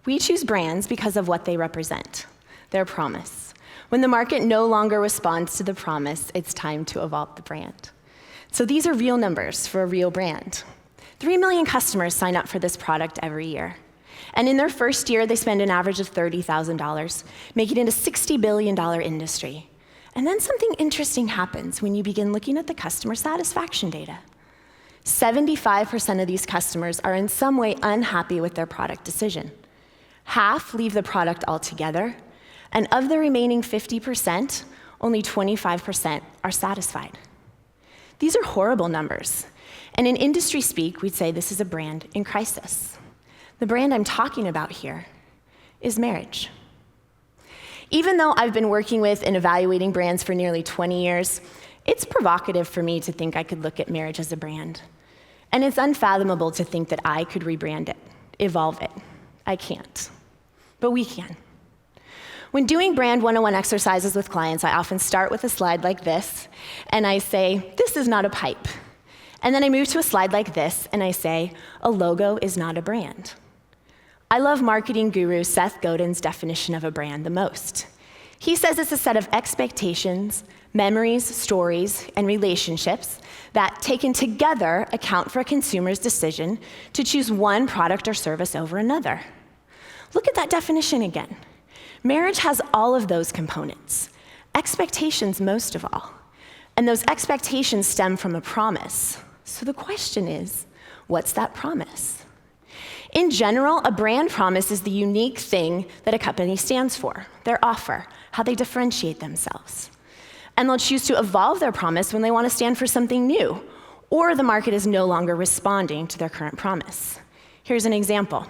We choose brands because of what they represent, their promise. When the market no longer responds to the promise, it's time to evolve the brand. So these are real numbers for a real brand. 3 million customers sign up for this product every year. And in their first year, they spend an average of $30,000, making it a $60 billion industry. And then something interesting happens when you begin looking at the customer satisfaction data. 75% of these customers are in some way unhappy with their product decision. Half leave the product altogether, and of the remaining 50%, only 25% are satisfied. These are horrible numbers, and in industry speak, we'd say this is a brand in crisis. The brand I'm talking about here is marriage. Even though I've been working with and evaluating brands for nearly 20 years, it's provocative for me to think I could look at marriage as a brand. And it's unfathomable to think that I could rebrand it, evolve it. I can't, but we can. When doing Brand 101 exercises with clients, I often start with a slide like this, and I say, this is not a pipe. And then I move to a slide like this, and I say, a logo is not a brand. I love marketing guru Seth Godin's definition of a brand the most. He says it's a set of expectations, memories, stories, and relationships that, taken together, account for a consumer's decision to choose one product or service over another. Look at that definition again. Marriage has all of those components, expectations most of all. And those expectations stem from a promise. So the question is, what's that promise? In general, a brand promise is the unique thing that a company stands for, their offer, how they differentiate themselves. And they'll choose to evolve their promise when they want to stand for something new, or the market is no longer responding to their current promise. Here's an example.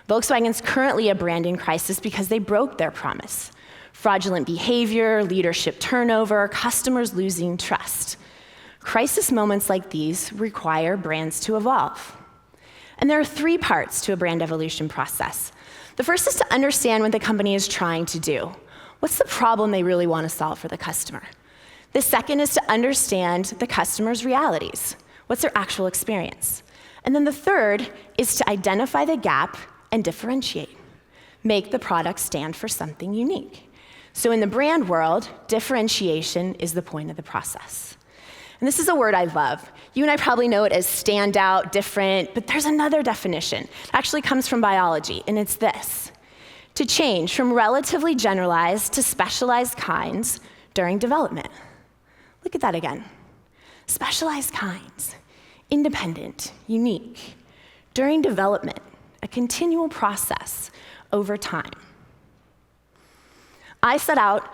Volkswagen's currently a brand in crisis because they broke their promise. Fraudulent behavior, leadership turnover, customers losing trust. Crisis moments like these require brands to evolve. And there are 3 parts to a brand evolution process. The first is to understand what the company is trying to do. What's the problem they really want to solve for the customer? The second is to understand the customer's realities. What's their actual experience? And then the third is to identify the gap and differentiate. Make the product stand for something unique. So in the brand world, differentiation is the point of the process. And this is a word I love. You and I probably know it as stand out, different, but there's another definition. It actually comes from biology, and it's this: to change from relatively generalized to specialized kinds during development. Look at that again. Specialized kinds, independent, unique, during development, a continual process over time. I set out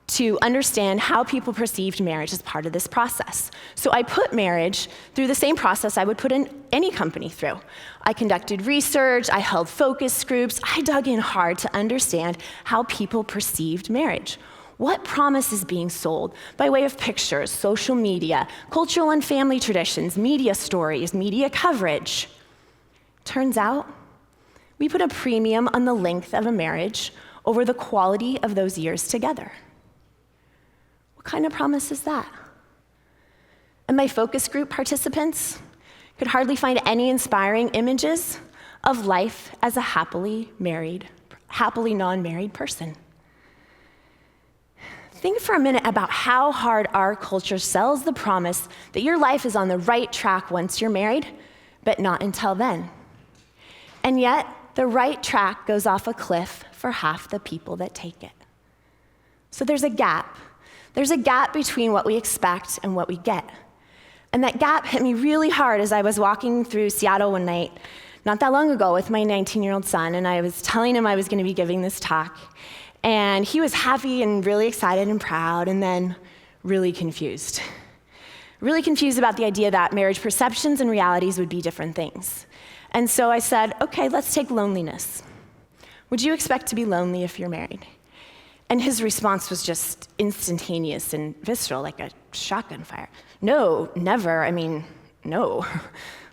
to understand how people perceived marriage as part of this process. So I put marriage through the same process I would put in any company through. I conducted research, I held focus groups, I dug in hard to understand how people perceived marriage. What promise is being sold by way of pictures, social media, cultural and family traditions, media stories, media coverage? Turns out, we put a premium on the length of a marriage over the quality of those years together. What kind of promise is that? And my focus group participants could hardly find any inspiring images of life as a happily non-married person. Think for a minute about how hard our culture sells the promise that your life is on the right track once you're married, but not until then. And yet, the right track goes off a cliff for half the people that take it. So there's a gap. There's a gap between what we expect and what we get. And that gap hit me really hard as I was walking through Seattle one night, not that long ago, with my 19-year-old son, and I was telling him I was going to be giving this talk. And he was happy and really excited and proud, and then really confused. Really confused about the idea that marriage perceptions and realities would be different things. And so I said, okay, let's take loneliness. Would you expect to be lonely if you're married? And his response was just instantaneous and visceral, like a shotgun fire. No, never. I mean, no.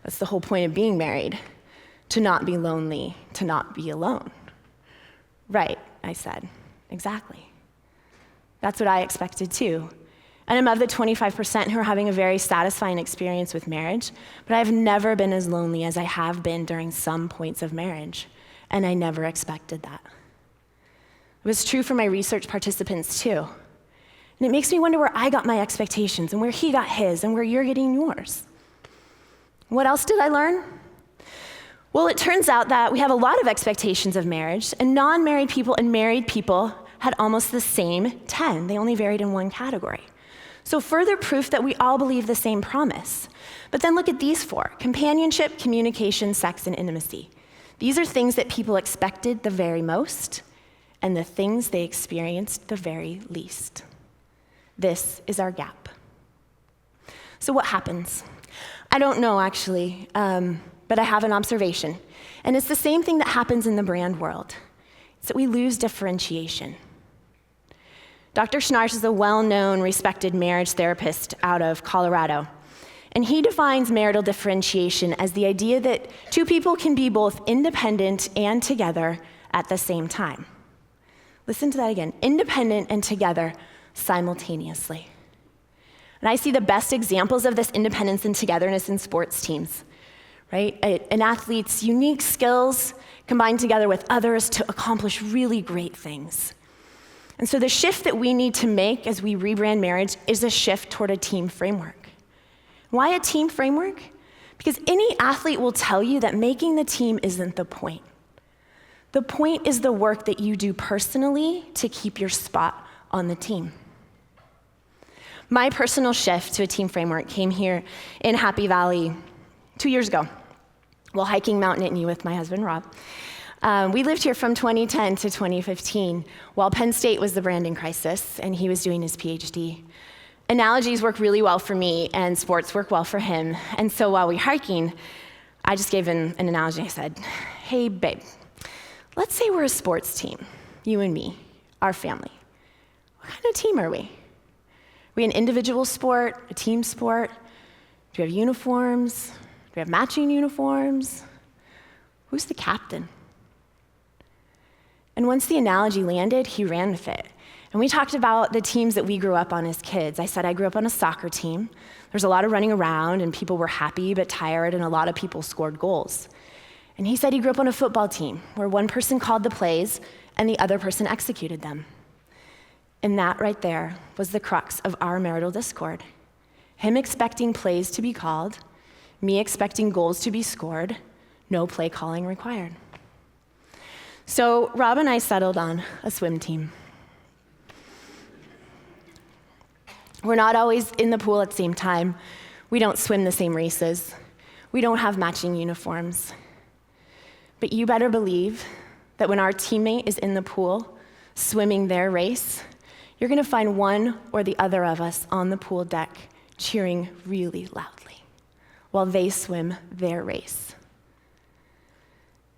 That's the whole point of being married, to not be lonely, to not be alone. Right, I said, exactly. That's what I expected too. And I'm of the 25% who are having a very satisfying experience with marriage, but I've never been as lonely as I have been during some points of marriage. and I never expected that. It was true for my research participants too. And it makes me wonder where I got my expectations and where he got his and where you're getting yours. What else did I learn? Well, it turns out that we have a lot of expectations of marriage, and non-married people and married people had almost the same 10. They only varied in one category. So further proof that we all believe the same promise. But then look at these 4: companionship, communication, sex, and intimacy. These are things that people expected the very most, and the things they experienced the very least. This is our gap. So what happens? I don't know, actually, but I have an observation. And it's the same thing that happens in the brand world. It's that we lose differentiation. Dr. Schnarch is a well-known, respected marriage therapist out of Colorado. And he defines marital differentiation as the idea that two people can be both independent and together at the same time. Listen to that again, independent and together simultaneously. And I see the best examples of this independence and togetherness in sports teams, right? An athlete's unique skills combined together with others to accomplish really great things. And so the shift that we need to make as we rebrand marriage is a shift toward a team framework. Why a team framework? Because any athlete will tell you that making the team isn't the point. The point is the work that you do personally to keep your spot on the team. My personal shift to a team framework came here in Happy Valley 2 years ago while hiking Mount Nittany with my husband, Rob. We lived here from 2010 to 2015 while Penn State was the branding crisis and he was doing his PhD. Analogies work really well for me and sports work well for him. And so while we were hiking, I just gave him an analogy. I said, hey, babe, let's say we're a sports team, you and me, our family. What kind of team are we? Are we an individual sport, a team sport? Do we have uniforms? Do we have matching uniforms? Who's the captain? And once the analogy landed, he ran with it. And we talked about the teams that we grew up on as kids. I said I grew up on a soccer team. There's a lot of running around, and people were happy but tired, and a lot of people scored goals. And he said he grew up on a football team where one person called the plays and the other person executed them. And that right there was the crux of our marital discord. Him expecting plays to be called, me expecting goals to be scored, no play calling required. So Rob and I settled on a swim team. We're not always in the pool at the same time. We don't swim the same races. We don't have matching uniforms. But you better believe that when our teammate is in the pool swimming their race, you're gonna find one or the other of us on the pool deck cheering really loudly while they swim their race.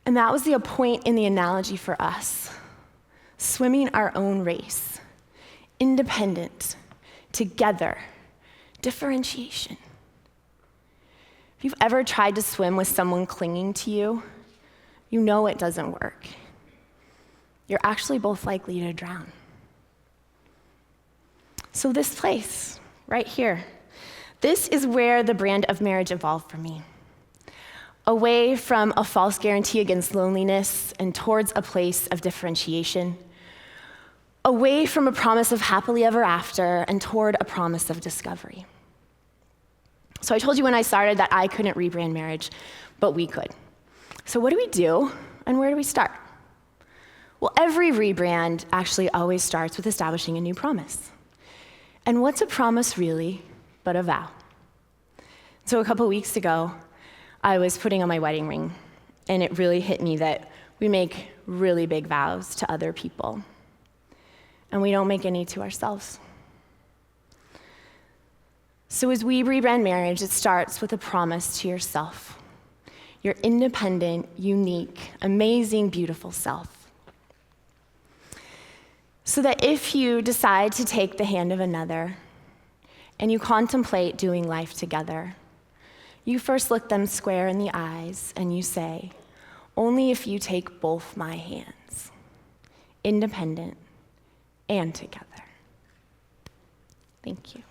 And that was the point in the analogy for us, swimming our own race, independent, together, differentiation. If you've ever tried to swim with someone clinging to you, you know it doesn't work. You're actually both likely to drown. So this place, right here, this is where the brand of marriage evolved for me. Away from a false guarantee against loneliness and towards a place of differentiation. Away from a promise of happily ever after and toward a promise of discovery. So I told you when I started that I couldn't rebrand marriage, but we could. So what do we do and where do we start? Well, every rebrand actually always starts with establishing a new promise. And what's a promise really but a vow? So a couple weeks ago, I was putting on my wedding ring, and it really hit me that we make really big vows to other people, and we don't make any to ourselves. So as we rebrand marriage, it starts with a promise to yourself, your independent, unique, amazing, beautiful self. So that if you decide to take the hand of another and you contemplate doing life together, you first look them square in the eyes and you say, only if you take both my hands, independent and together. Thank you.